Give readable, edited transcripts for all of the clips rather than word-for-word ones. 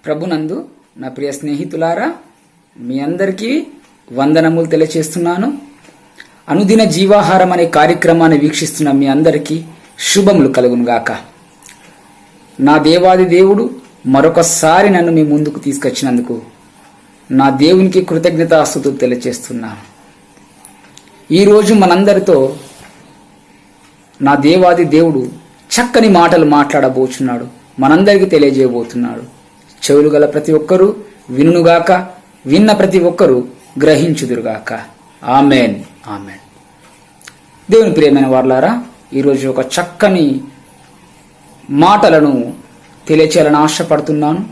ప్రభునందు నా ప్రియ స్నేహితులారా, మీ అందరికీ వందనములు తెలియచేస్తున్నాను. అనుదిన జీవాహారం అనే కార్యక్రమాన్ని వీక్షిస్తున్న మీ అందరికీ శుభములు కలుగునుగాక. నా దేవాది దేవుడు మరొకసారి నన్ను మీ ముందుకు తీసుకొచ్చినందుకు నా దేవునికి కృతజ్ఞతాస్తుతులు తెలియచేస్తున్నాను. ఈరోజు మనందరితో నా దేవాది దేవుడు చక్కని మాటలు మాట్లాడబోచున్నాడు, మనందరికీ తెలియజేయబోతున్నాడు. చెవులు గల ప్రతి ఒక్కరూ వినుగాక, విన్న ప్రతి ఒక్కరూ గ్రహించుదురుగాక. Amen, amen. దేవుని ప్రియమైన వారలారా, ఈరోజు ఒక చక్కని మాటలను తెలియచేయాలని ఆశపడుతున్నాను.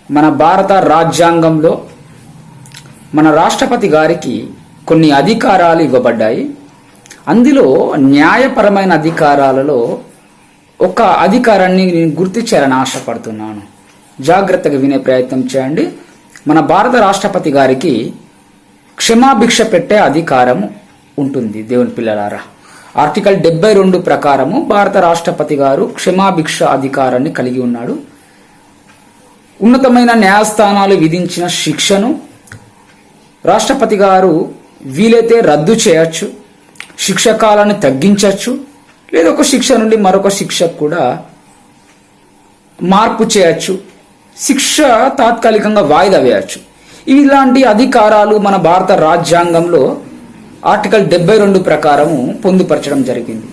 మన భారత రాజ్యాంగంలో మన రాష్ట్రపతి గారికి కొన్ని అధికారాలు ఇవ్వబడ్డాయి. అందులో న్యాయపరమైన అధికారాలలో ఒక అధికారాన్ని నేను గుర్తు చేయాలని ఆశపడుతున్నాను. జాగ్రత్తగా వినే ప్రయత్నం చేయండి. మన భారత రాష్ట్రపతి గారికి క్షమాభిక్ష పెట్టే అధికారం ఉంటుంది. దేవుని పిల్లలారా, ఆర్టికల్ 72 ప్రకారము భారత రాష్ట్రపతి గారు క్షమాభిక్ష అధికారాన్ని కలిగి ఉన్నాడు. ఉన్నతమైన న్యాయస్థానాలు విధించిన శిక్షను రాష్ట్రపతి గారు వీలైతే రద్దు చేయొచ్చు, శిక్ష కాలాన్ని తగ్గించవచ్చు, లేదా ఒక శిక్ష నుండి మరొక శిక్షకు కూడా మార్పు చేయొచ్చు, శిక్ష తాత్కాలికంగా వాయిదా వేయచ్చు. ఇలాంటి అధికారాలు మన భారత రాజ్యాంగంలో ఆర్టికల్ 72 ప్రకారము పొందుపరచడం జరిగింది.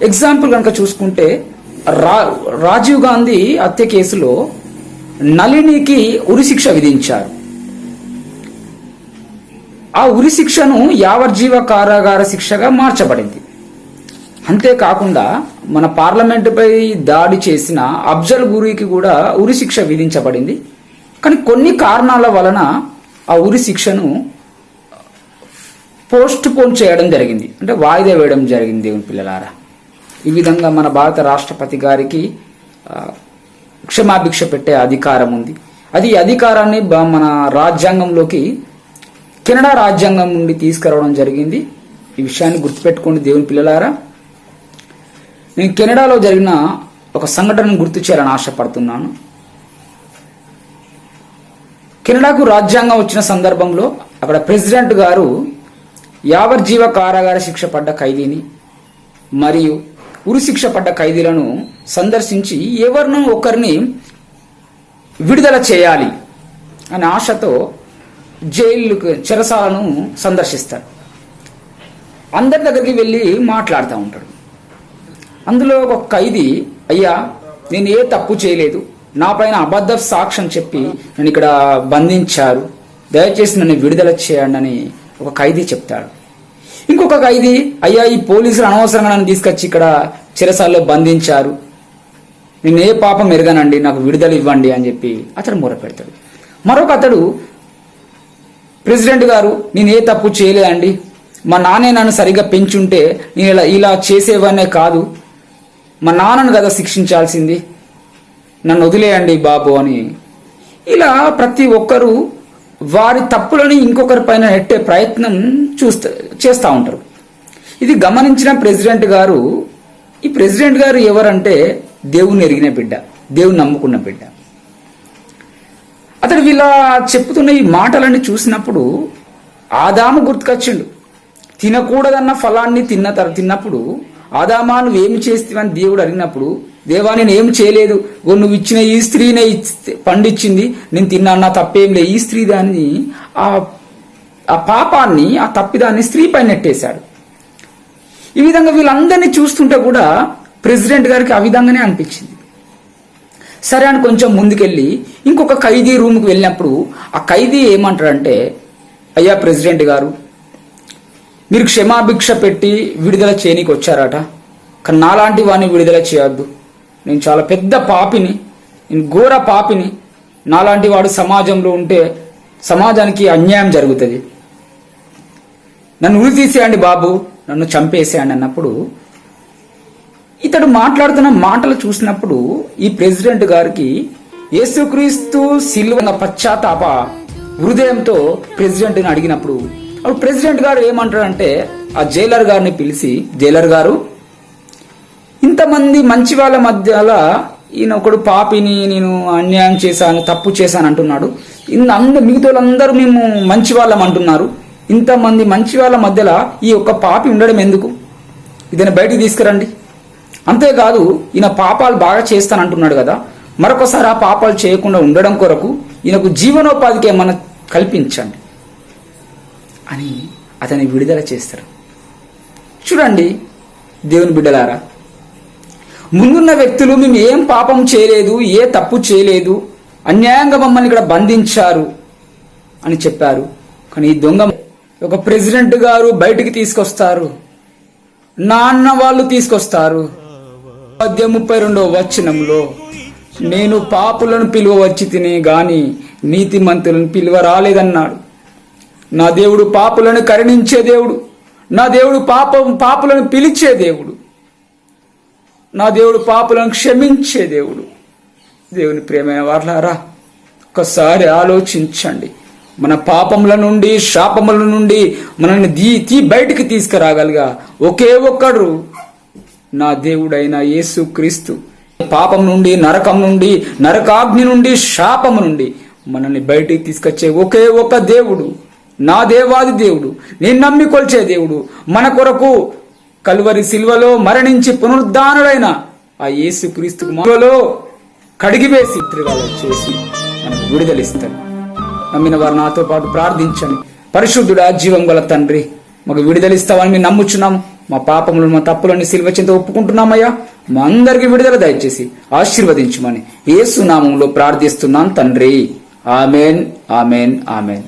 ఎగ్జాంపుల్ కనుక చూసుకుంటే, రాజీవ్ గాంధీ హత్య కేసులో నళినికి ఉరిశిక్ష విధించారు. ఆ ఉరిశిక్షను యావజ్జీవ కారాగార శిక్షగా మార్చబడింది. అంతేకాకుండా మన పార్లమెంటుపై దాడి చేసిన అఫ్జల్ గురికి కూడా ఉరిశిక్ష విధించబడింది. కానీ కొన్ని కారణాల వలన ఆ ఉరిశిక్షను పోస్ట్ పోన్ చేయడం జరిగింది, అంటే వాయిదా వేయడం జరిగింది. దేవుని పిల్లలారా, ఈ విధంగా మన భారత రాష్ట్రపతి గారికి క్షమాభిక్ష పెట్టే అధికారం ఉంది. అది అధికారాన్ని మన రాజ్యాంగంలోకి కెనడా రాజ్యాంగం నుండి తీసుకురావడం జరిగింది. ఈ విషయాన్ని గుర్తుపెట్టుకోండి దేవుని పిల్లలారా. నేను కెనడాలో జరిగిన ఒక సంఘటనను గుర్తు చేయాలని ఆశపడుతున్నాను. కెనడాకు రాజ్యాంగం వచ్చిన సందర్భంలో అక్కడ ప్రెసిడెంట్ గారు యావజ్జీవ కారాగార శిక్ష పడ్డ ఖైదీని మరియు ఉరిశిక్ష పడ్డ ఖైదీలను సందర్శించి ఎవరినో ఒకరిని విడుదల చేయాలి అనే ఆశతో జైలుకు చెరసాలను సందర్శిస్తాడు. అందరి దగ్గరికి వెళ్ళి మాట్లాడుతూ ఉంటాడు. అందులో ఒక ఖైదీ, అయ్యా నేను ఏ తప్పు చేయలేదు, నా పైన అబద్ధ సాక్ష్యం చెప్పి నన్ను ఇక్కడ బంధించారు, దయచేసి నన్ను విడుదల చేయండి అని ఒక ఖైదీ చెప్తాడు. ఇంకొక ఖైదీ, అయ్యా ఈ పోలీసులు అనవసరంగా నన్ను తీసుకొచ్చి ఇక్కడ చెరసాల్లో బంధించారు, నేను ఏ పాపం ఎరగనండి, నాకు విడుదల ఇవ్వండి అని చెప్పి అతడు మొర పెడతాడు. మరొక అతడు, ప్రెసిడెంట్ గారు నేను ఏ తప్పు చేయలేదండి, మా నాన్నే నన్ను సరిగ్గా పెంచుంటే నేను ఇలా చేసేవనే కాదు, మా నాన్నను కదా శిక్షించాల్సింది, నన్ను వదిలేయండి బాబు అని. ఇలా ప్రతి ఒక్కరూ వారి తప్పులని ఇంకొకరి పైన నెట్టే ప్రయత్నం చేస్తూ ఉంటారు. ఇది గమనించిన ప్రెసిడెంట్ గారు, ఈ ప్రెసిడెంట్ గారు ఎవరంటే దేవుని ఎరిగిన బిడ్డ, దేవుని నమ్ముకున్న బిడ్డ. అతడు వీళ్ళ చెప్పుతున్న ఈ మాటలన్నీ చూసినప్పుడు ఆదాము గుర్తుకొచ్చిండు. తినకూడదన్న ఫలాన్ని తిన్నప్పుడు ఆదామా నువ్వు ఏమి చేస్తావని దేవుడు అడిగినప్పుడు, దేవా నేను ఏం చేయలేదు, నువ్వు ఇచ్చిన ఈ స్త్రీనే పండిచ్చింది, నేను తిన్నా, తప్పేం లేదు, ఈ స్త్రీ దాన్ని ఆ పాపాన్ని, ఆ తప్పిదాన్ని స్త్రీ పైన నెట్టేశాడు. ఈ విధంగా వీళ్ళందరినీ చూస్తుంటే కూడా ప్రెసిడెంట్ గారికి ఆ విధంగానే అనిపించింది. సరే అని కొంచెం ముందుకెళ్ళి ఇంకొక ఖైదీ రూమ్కి వెళ్ళినప్పుడు ఆ ఖైదీ ఏమంటాడంటే, అయ్యా ప్రెసిడెంట్ గారు మీరు క్షమాభిక్ష పెట్టి విడుదల చేయనీకి వచ్చారట, కానీ నాలాంటి వాడిని విడుదల చేయొద్దు, నేను చాలా పెద్ద పాపిని, నేను ఘోర పాపిని, నాలాంటి వాడు సమాజంలో ఉంటే సమాజానికి అన్యాయం జరుగుతుంది, నన్ను ఉరి తీసేయండి బాబు, నన్ను చంపేసేయండి అన్నప్పుడు ఇతడు మాట్లాడుతున్న మాటలు చూసినప్పుడు ఈ ప్రెసిడెంట్ గారికి యేసుక్రీస్తు సిలువ పశ్చాత్తాప హృదయంతో ప్రెసిడెంట్ని అడిగినప్పుడు అప్పుడు ప్రెసిడెంట్ గారు ఏమంటాడంటే, ఆ జైలర్ గారిని పిలిచి, జైలర్ గారు ఇంతమంది మంచి వాళ్ళ మధ్యలో ఈయన ఒకడు పాపిని, నేను అన్యాయం చేశాను, తప్పు చేశాను అంటున్నాడు. మిగతా వాళ్ళందరూ మేము మంచి వాళ్ళం అంటున్నారు. ఇంతమంది మంచి వాళ్ళ మధ్యలో ఈ ఒక్క పాపి ఉండడం ఎందుకు? ఇదని బయటికి తీసుకురండి. అంతేకాదు ఈయన పాపాలు బాగా చేస్తానంటున్నాడు కదా, మరొకసారి ఆ పాపాలు చేయకుండా ఉండడం కొరకు ఈయనకు జీవనోపాధికి ఏమన్నా కల్పించండి అని అతన్ని విడుదల చేస్తారు. చూడండి దేవుని బిడ్డలారా, ముందున్న వ్యక్తులు మేము ఏం పాపం చేయలేదు, ఏ తప్పు చేయలేదు, అన్యాయంగా మమ్మల్ని ఇక్కడ బంధించారు అని చెప్పారు. కానీ ఈ దొంగ ఒక ప్రెసిడెంట్ గారు బయటికి తీసుకొస్తారు, నాన్న వాళ్ళు తీసుకొస్తారు. 32వ వచనంలో, నేను పాపులను పిలువ వచ్చి తినే గాని నీతిమంతులను పిలువ రాలేదన్నాడు. నా దేవుడు పాపులను కరుణించే దేవుడు, నా దేవుడు పాపులను పిలిచే దేవుడు, నా దేవుడు పాపులను క్షమించే దేవుడు. దేవుని ప్రియమైన వారలారా, ఒక్కసారి ఆలోచించండి. మన పాపముల నుండి, శాపముల నుండి మనల్ని బయటికి తీసుకురాగలిగా ఒకే ఒక్కడు నా దేవుడైన యేసు క్రీస్తు. పాపం నుండి, నరకం నుండి, నరకాగ్ని నుండి, శాపము నుండి మనల్ని బయటికి తీసుకొచ్చే ఒకే ఒక దేవుడు, నా దేవాది దేవుడు, నేను నమ్మి కొల్చే దేవుడు, మన కొరకు కల్వరి సిల్వలో మరణించి పునరుద్ధానుడైన ఆ యేసు క్రీస్తులో కడిగివేసి త్రిగాలు చేసి మనకు విడుదలిస్తాడు. నమ్మిన వారు నాతో పాటు ప్రార్థించండి. పరిశుద్ధుడా, జీవం గల తండ్రి, మాకు విడుదలిస్తావని మేము నమ్ముచున్నాము. మా పాపములను, మా తప్పులని సిల్వ చింత ఒప్పుకుంటున్నామయ్యా. మా అందరికి విడుదల దయచేసి ఆశీర్వదించమని యేసు నామములో ప్రార్థిస్తున్నాం తండ్రి. Amen, amen, amen.